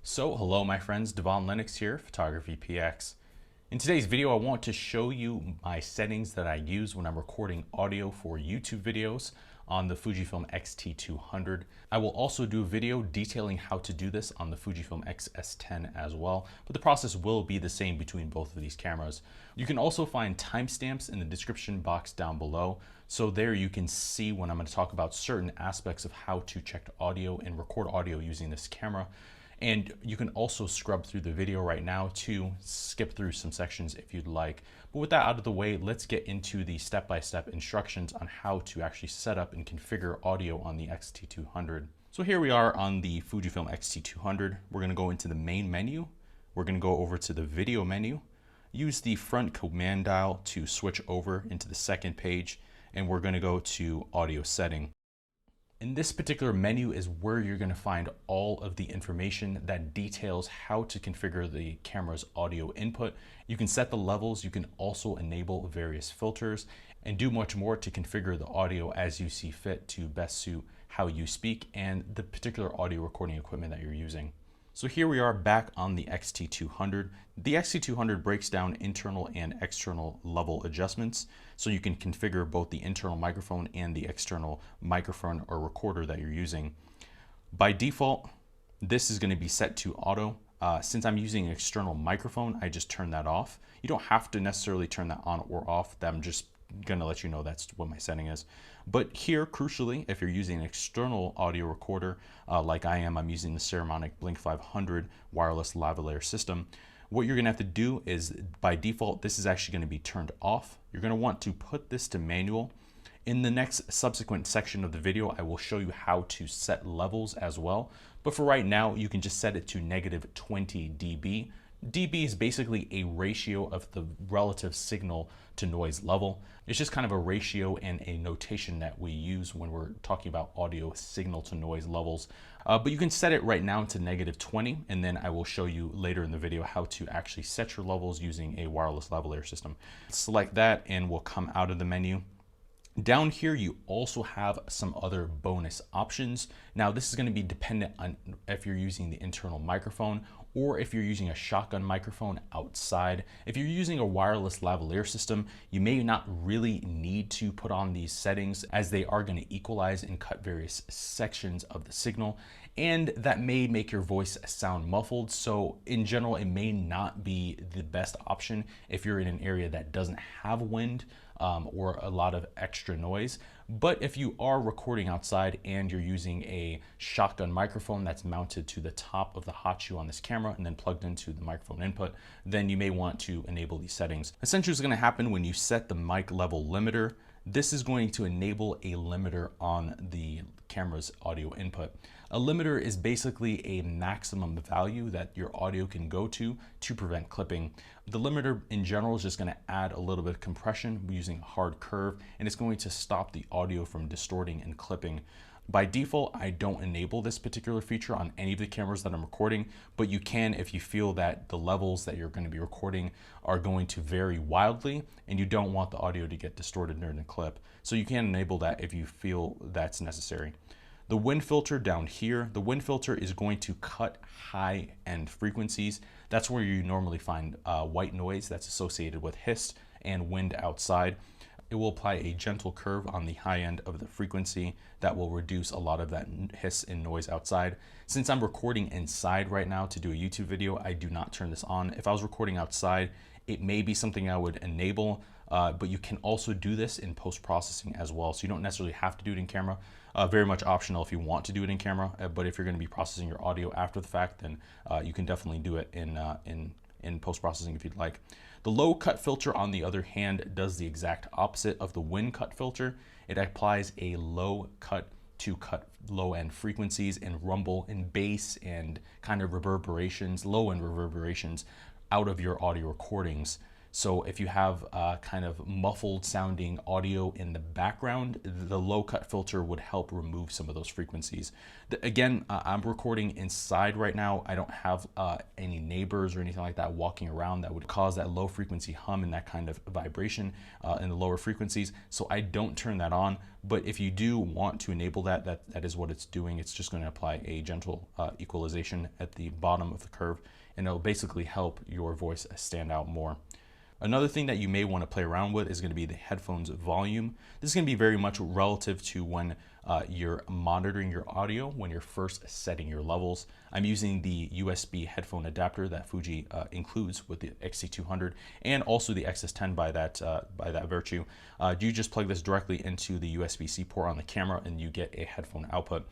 So hello my friends, Devaun Lennox here, PhotographyPX. In today's video I want to show you my settings that I use when I'm recording audio for YouTube videos on the Fujifilm X-T200. I will also do a video detailing how to do this on the Fujifilm X-S10 as well, but the process will be the same between both of these cameras. You can also find timestamps in the description box down below, so there you can see when I'm going to talk about certain aspects of how to check audio and record audio using this camera. And you can also scrub through the video right now to skip through some sections if you'd like. But with that out of the way, let's get into the step-by-step instructions on how to actually set up and configure audio on the X-T200. So here we are on the Fujifilm X-T200. We're going to go into the main menu. We're going to go over to the video menu. Use the front command dial to switch over into the second page, and we're going to go to audio setting. In this particular menu is where you're going to find all of the information that details how to configure the camera's audio input. You can set the levels, you can also enable various filters, and do much more to configure the audio as you see fit to best suit how you speak and the particular audio recording equipment that you're using. So here we are back on the X-T200. The X-T200 breaks down internal and external level adjustments, so you can configure both the internal microphone and the external microphone or recorder that you're using. By default, this is going to be set to auto. Since I'm using an external microphone, I just turn that off. You don't have to necessarily turn that on or off. I'm just gonna let you know that's what my setting is. But here, crucially, if you're using an external audio recorder like I am, I'm using the Saramonic Blink 500 wireless lavalier system. What you're gonna have to do is, by default, this is actually gonna be turned off. You're gonna want to put this to manual. In the next subsequent section of the video, I will show you how to set levels as well. But for right now, you can just set it to -20 dB. dB is basically a ratio of the relative signal to noise level. It's just kind of a ratio and a notation that we use when we're talking about audio signal to noise levels. But you can set it right now to -20, and then I will show you later in the video how to actually set your levels using a wireless lavalier system. Select that and we'll come out of the menu. Down here, you also have some other bonus options. Now, this is going to be dependent on if you're using the internal microphone or if you're using a shotgun microphone outside. If you're using a wireless lavalier system, you may not really need to put on these settings, as they are going to equalize and cut various sections of the signal, and that may make your voice sound muffled. So in general, it may not be the best option if you're in an area that doesn't have wind or a lot of extra noise. But if you are recording outside and you're using a shotgun microphone that's mounted to the top of the hot shoe on this camera and then plugged into the microphone input, then you may want to enable these settings. Essentially, what's going to happen when you set the mic level limiter, this is going to enable a limiter on the camera's audio input. A limiter is basically a maximum value that your audio can go to prevent clipping. The limiter in general is just going to add a little bit of compression using a hard curve, and it's going to stop the audio from distorting and clipping. By default, I don't enable this particular feature on any of the cameras that I'm recording, but you can if you feel that the levels that you're going to be recording are going to vary wildly and you don't want the audio to get distorted during the clip. So you can enable that if you feel that's necessary. The wind filter down here, the wind filter is going to cut high-end frequencies. That's where you normally find white noise that's associated with hiss and wind outside. It will apply a gentle curve on the high end of the frequency that will reduce a lot of that hiss and noise outside. Since I'm recording inside right now to do a YouTube video, I do not turn this on. If I was recording outside, it may be something I would enable, but you can also do this in post-processing as well. So you don't necessarily have to do it in camera. Very much optional if you want to do it in camera, but if you're going to be processing your audio after the fact, then you can definitely do it in post-processing if you'd like. The low cut filter, on the other hand, does the exact opposite of the wind cut filter. It applies a low cut to cut low end frequencies and rumble and bass and kind of reverberations, low end reverberations out of your audio recordings. So if you have kind of muffled sounding audio in the background, the low cut filter would help remove some of those frequencies. Again, I'm recording inside right now. I don't have any neighbors or anything like that walking around that would cause that low frequency hum and that kind of vibration in the lower frequencies. So I don't turn that on. But if you do want to enable that, that is what it's doing. It's just going to apply a gentle equalization at the bottom of the curve, and it'll basically help your voice stand out more. Another thing that you may want to play around with is going to be the headphones volume. This is going to be very much relative to when you're monitoring your audio, when you're first setting your levels. I'm using the USB headphone adapter that Fuji includes with the X-T200 and also the XS10 by that virtue. You just plug this directly into the USB-C port on the camera and you get a headphone output.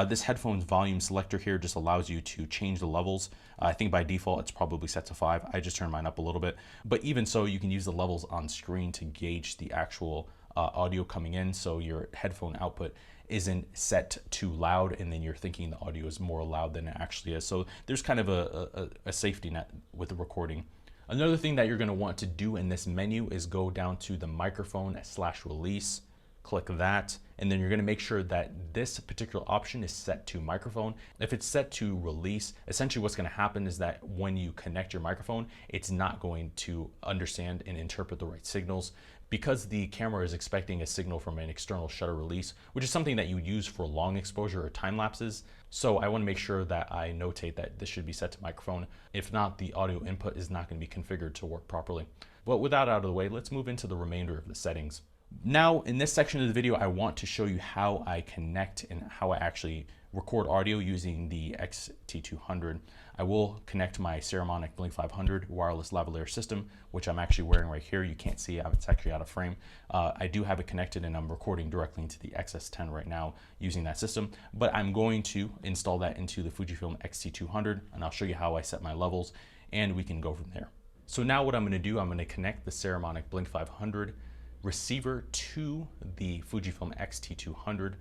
This headphones volume selector here just allows you to change the levels. I think by default it's probably set to 5. I just turned mine up a little bit, but even so you can use the levels on screen to gauge the actual audio coming in, so your headphone output isn't set too loud and then you're thinking the audio is more loud than it actually is. So there's kind of a safety net with the recording. Another thing that you're going to want to do in this menu is go down to the microphone/release, click that, and then you're going to make sure that this particular option is set to microphone. If it's set to release, essentially what's going to happen is that when you connect your microphone, it's not going to understand and interpret the right signals, because the camera is expecting a signal from an external shutter release, which is something that you would use for long exposure or time lapses. So I want to make sure that I notate that this should be set to microphone. If not, the audio input is not going to be configured to work properly. But with that out of the way, let's move into the remainder of the settings. Now, in this section of the video, I want to show you how I connect and how I actually record audio using the X-T200. I will connect my Saramonic Blink 500 wireless lavalier system, which I'm actually wearing right here. You can't see it, it's actually out of frame. I do have it connected and I'm recording directly into the XS10 right now using that system, but I'm going to install that into the Fujifilm X-T200 and I'll show you how I set my levels and we can go from there. So now what I'm going to do, I'm going to connect the Saramonic Blink 500 receiver to the Fujifilm X-T200.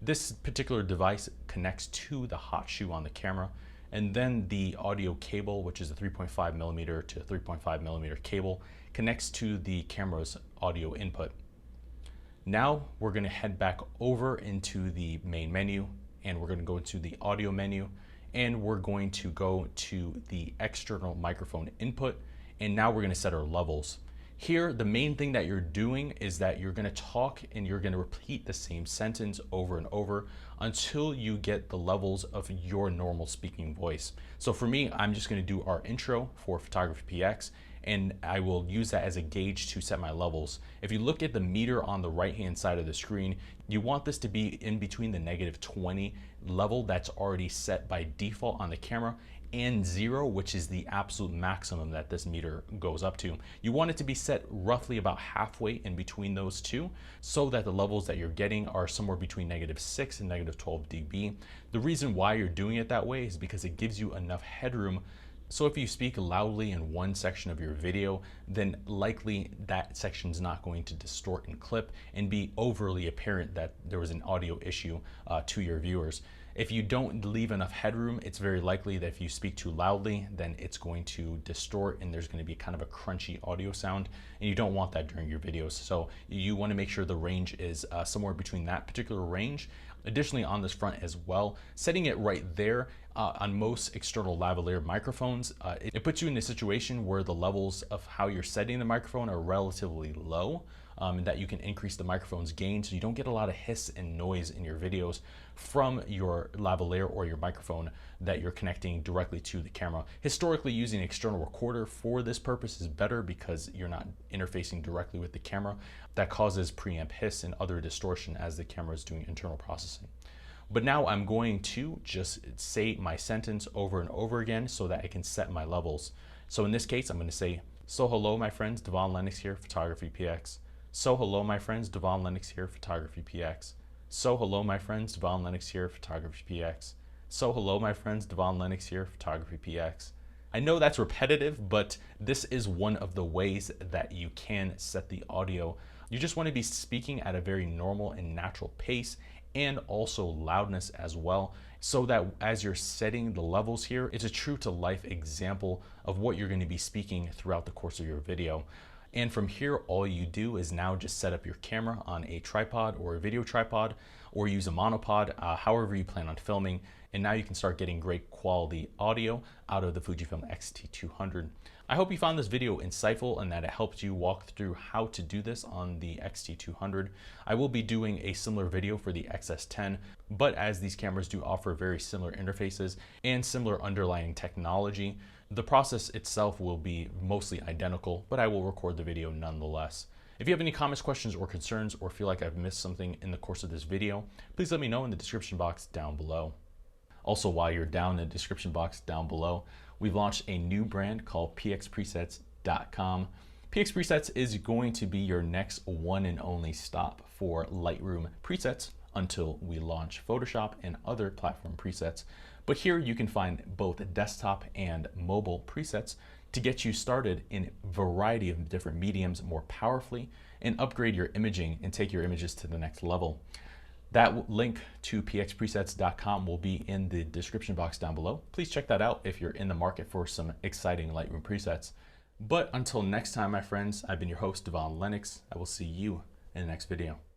This particular device connects to the hot shoe on the camera, and then the audio cable, which is a 3.5mm to 3.5mm cable, connects to the camera's audio input. Now we're going to head back over into the main menu and we're going to go into the audio menu and we're going to go to the external microphone input, and now we're going to set our levels. Here, the main thing that you're doing is that you're going to talk and you're going to repeat the same sentence over and over until you get the levels of your normal speaking voice. So for me, I'm just going to do our intro for PhotographyPX, and I will use that as a gauge to set my levels. If you look at the meter on the right-hand side of the screen, you want this to be in between the -20 level that's already set by default on the camera and 0, which is the absolute maximum that this meter goes up to. You want it to be set roughly about halfway in between those two so that the levels that you're getting are somewhere between -6 and -12 dB. The reason why you're doing it that way is because it gives you enough headroom. So if you speak loudly in one section of your video, then likely that section's not going to distort and clip and be overly apparent that there was an audio issue to your viewers. If you don't leave enough headroom, it's very likely that if you speak too loudly, then it's going to distort and there's going to be kind of a crunchy audio sound, and you don't want that during your videos. So you want to make sure the range is somewhere between that particular range. Additionally, on this front as well, setting it right there on most external lavalier microphones, it puts you in a situation where the levels of how you're setting the microphone are relatively low, and that you can increase the microphone's gain so you don't get a lot of hiss and noise in your videos from your lavalier or your microphone that you're connecting directly to the camera. Historically, using an external recorder for this purpose is better because you're not interfacing directly with the camera. That causes preamp hiss and other distortion as the camera is doing internal processing. But now I'm going to just say my sentence over and over again so that I can set my levels. So in this case, I'm going to say, "So hello, my friends, Devaun Lennox here, PhotographyPX. So hello, my friends, Devaun Lennox here, PhotographyPX. So hello, my friends, Devaun Lennox here, PhotographyPX. So hello, my friends, Devaun Lennox here, PhotographyPX." I know that's repetitive, but this is one of the ways that you can set the audio. You just want to be speaking at a very normal and natural pace, and also loudness as well, so that as you're setting the levels here, it's a true to life example of what you're going to be speaking throughout the course of your video. And from here, all you do is now just set up your camera on a tripod or a video tripod, or use a monopod, however you plan on filming. And now you can start getting great quality audio out of the Fujifilm X-T200. I hope you found this video insightful and that it helped you walk through how to do this on the X-T200. I will be doing a similar video for the XS10, but as these cameras do offer very similar interfaces and similar underlying technology, the process itself will be mostly identical, but I will record the video nonetheless. If you have any comments, questions, or concerns, or feel like I've missed something in the course of this video, please let me know in the description box down below. Also, while you're down in the description box down below, we've launched a new brand called pxpresets.com. PX Presets is going to be your next one and only stop for Lightroom presets until we launch Photoshop and other platform presets. But here you can find both desktop and mobile presets to get you started in a variety of different mediums more powerfully and upgrade your imaging and take your images to the next level. That link to pxpresets.com will be in the description box down below. Please check that out if you're in the market for some exciting Lightroom presets. But until next time, my friends, I've been your host, Devaun Lennox. I will see you in the next video.